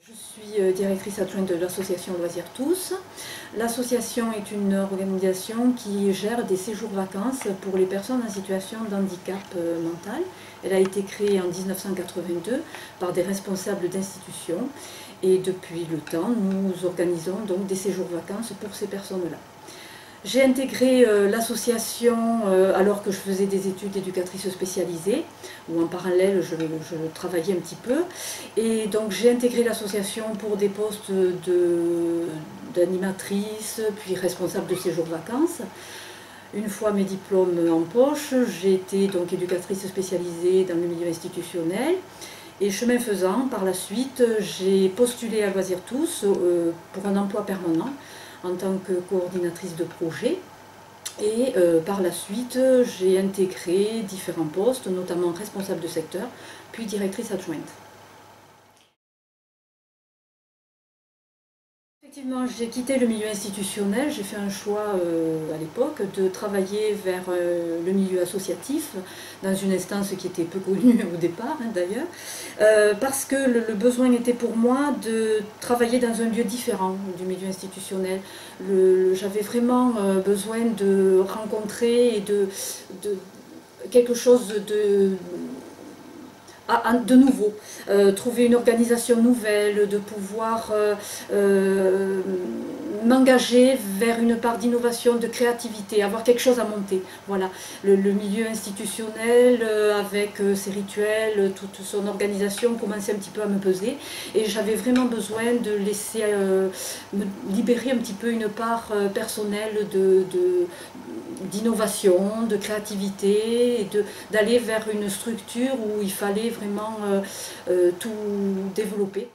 Je suis directrice adjointe de l'association Loisirs Tous. L'association est une organisation qui gère des séjours vacances pour les personnes en situation de handicap mental. Elle a été créée en 1982 par des responsables d'institutions et depuis le temps, nous organisons donc des séjours vacances pour ces personnes-là. J'ai intégré l'association alors que je faisais des études d'éducatrice spécialisée, où en parallèle je travaillais un petit peu. Et donc j'ai intégré l'association pour des postes d'animatrice, puis responsable de séjour vacances. Une fois mes diplômes en poche, j'ai été donc éducatrice spécialisée dans le milieu institutionnel. Et chemin faisant, par la suite, j'ai postulé à Loisirs Tous pour un emploi permanent en tant que coordinatrice de projet. Et par la suite, j'ai intégré différents postes, notamment responsable de secteur, puis directrice adjointe. Effectivement, j'ai quitté le milieu institutionnel, j'ai fait un choix à l'époque de travailler vers le milieu associatif, dans une instance qui était peu connue au départ d'ailleurs, parce que le besoin était pour moi de travailler dans un lieu différent du milieu institutionnel. J'avais vraiment besoin de rencontrer et de quelque chose de nouveau, trouver une organisation nouvelle, de pouvoir m'engager vers une part d'innovation, de créativité, avoir quelque chose à monter. Voilà, le milieu institutionnel avec ses rituels, toute son organisation commençait un petit peu à me peser et j'avais vraiment besoin de laisser me libérer un petit peu une part personnelle d'innovation, de créativité, et d'aller vers une structure où il fallait vraiment tout développer.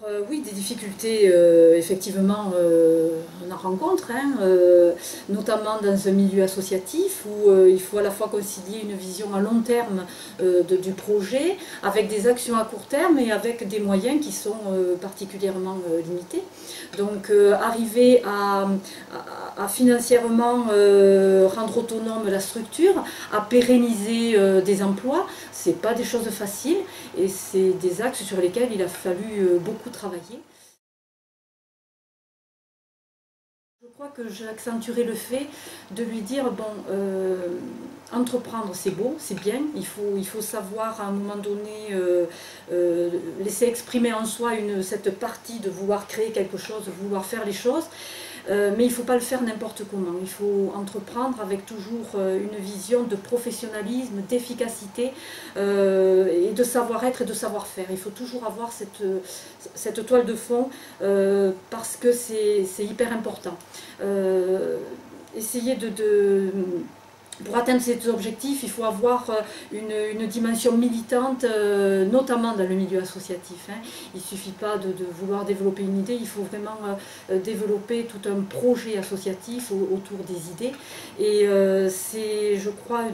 Alors, oui, des difficultés, effectivement, on en rencontre, notamment dans un milieu associatif où il faut à la fois concilier une vision à long terme du projet avec des actions à court terme et avec des moyens qui sont particulièrement limités. Donc arriver à financièrement rendre autonome la structure, à pérenniser des emplois, c'est pas des choses faciles et c'est des axes sur lesquels il a fallu beaucoup travailler. Je crois que j'accentuerai le fait de lui dire, bon, entreprendre c'est beau, c'est bien, il faut savoir à un moment donné laisser exprimer en soi cette partie de vouloir créer quelque chose, de vouloir faire les choses, mais il ne faut pas le faire n'importe comment, il faut entreprendre avec toujours une vision de professionnalisme, d'efficacité et de savoir-être et de savoir-faire. Il faut toujours avoir cette toile de fond parce que c'est hyper important. Essayer pour atteindre ces objectifs, il faut avoir une dimension militante, notamment dans le milieu associatif. Il ne suffit pas de vouloir développer une idée, il faut vraiment développer tout un projet associatif autour des idées. Et c'est, je crois,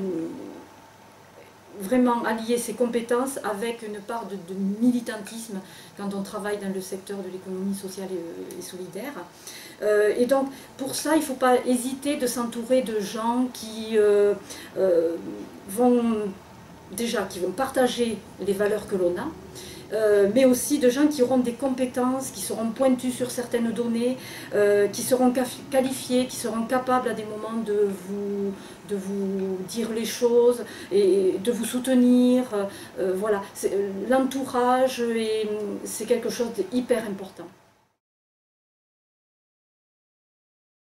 vraiment allier ses compétences avec une part de militantisme quand on travaille dans le secteur de l'économie sociale et solidaire. Et donc pour ça il ne faut pas hésiter de s'entourer de gens qui vont partager les valeurs que l'on a, mais aussi de gens qui auront des compétences, qui seront pointus sur certaines données, qui seront qualifiés, qui seront capables à des moments de vous dire les choses et de vous soutenir. Voilà, l'entourage, c'est quelque chose d'hyper important.